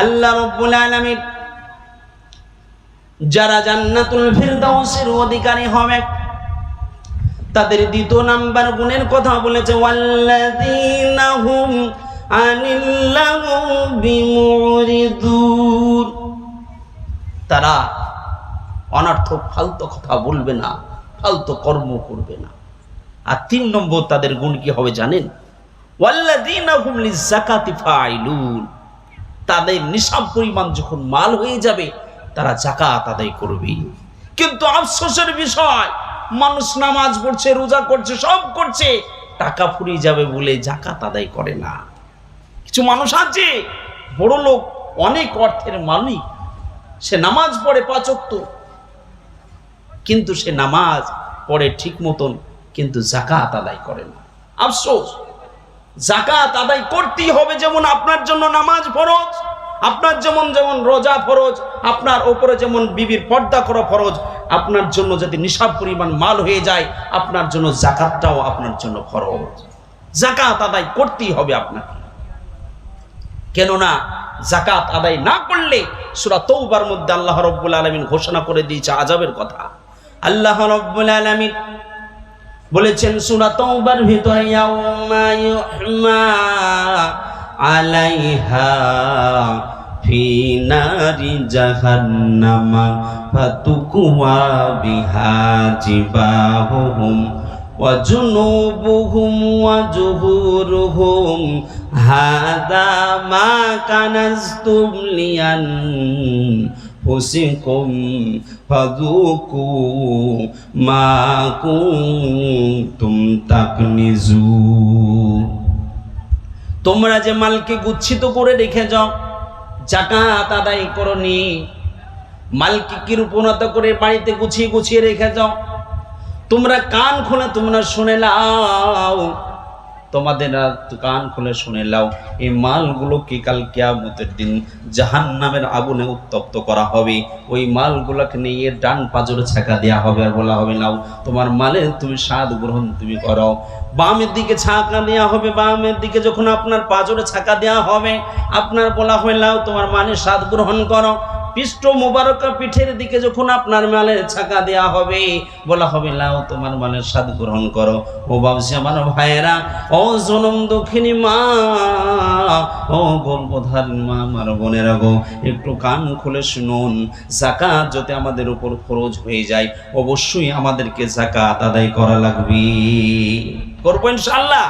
আল্লাহ রাব্বুল আলামিন যারা জান্নাতুল ফিরদাউসের অধিকারী হবে তাদের দ্বিতীয় নাম্বার গুণের কথা বলেছে, ওয়াল্লাযীনা হুম আনিল লাগবি মুরিদুন, তারা অনর্থক ফালতু কথা বলবে না, ফালতু কর্ম করবে না। আর 3 নম্বর তাদের গুণ কি হবে জানেন? ওয়াল্লাযীনা হুম লিযাকাতি ফাইলুন, তাদের নিসাব পরিমাণ যখন মাল হয়ে যাবে তারা যাকাত আদায় করবে। কিন্তু আফসোসের বিষয়, মানুষ নামাজ পড়ছে, রোজা করছে, সব করছে, টাকা ফুরিয়ে যাবে বলে যাকাত আদায় করে না। কিছু মানুষ আছে বড় লোক, অনেক অর্থের মালিক, সে নামাজ পড়ে 5 ওয়াক্ত, কিন্তু সে নামাজ পড়ে ঠিক মতন, কিন্তু যাকাত আদায় করে না। আফসোস, যাকাত আদায় করতেই হবে। যেমন আপনার জন্য নামাজ ফরজ, আপনার যেমন রোজা ফরজ, আপনার উপরে যেমন বিবির পর্দা করা ফরজ, আপনার জন্য যদি নিসাব পরিমাণ মাল হয়ে যায়, আপনার জন্য যাকাতটাও আপনার জন্য ফরজ। যাকাত আদায় করতেই হবে আপনাকে, কেননা যাকাত আদায় না করলে সূরা তওবার মধ্যে আল্লাহ রাব্বুল আলামিন ঘোষণা করে দিয়েছে আযাবের কথা। আল্লাহ রাব্বুল আলামিন বলেছেন সূরা তওবার ভিতরে, ইয়াউমা ইউহমা আলাইহা ফি নারি জাহান্নামা ফাতুকুয়া বিহা জিবাহুহুম ওয়া জুনুবুহুম ওয়া জুহুরুহুম হাযা মা কানাজতুম লিআনফুসিকুম ফাযুকু মা কুনতুম তাকনিজুন। তোমরা যে মালকে গুচ্ছিত করে রেখে যাও, যাকাত আদায় করনি, মালকে কৃপণত করে বাড়িতে গুছিয়ে গুছিয়ে রেখে যাও, তোমরা কান খুলে তোমরা শুনে নাও, তোমাদের কান খুলে শুনে নাও, এই মালগুলোকে কাল কিয়ামতের দিন জাহান্নামের আগুনে উত্তপ্ত করা হবে। ওই মালগুলোকে নিয়ে ডান পাজরে ছাকা দেওয়া হবে, আর বলা হবে নাও তোমার মালের তুমি স্বাদ গ্রহণ তুমি করো। বামের দিকে ছাকা দেওয়া হবে, বামের দিকে যখন আপনার পাজরে ছাকা দেওয়া হবে, আপনার বলা হয় নাও তোমার মালের স্বাদ গ্রহণ করো। পৃষ্ঠ মুবারকা পিঠের দিকে যখন আপনার মালের ছাকা দেওয়া হবে, বলা হবে লাও তোমার মালের স্বাদ গ্রহণ করো। ও বাবজি আমার ভাইয়েরা, ও জনম দক্ষিণী মা, ও গর্ভধারী মা, আমার বোনেরা গো, একটু কান খুলে শুনুন। যাকাত যদি আমাদের উপর ফরজ হয়ে যায়, অবশ্যই আমাদেরকে যাকাত আদায় করা লাগবে। করবো ইনশাআল্লাহ।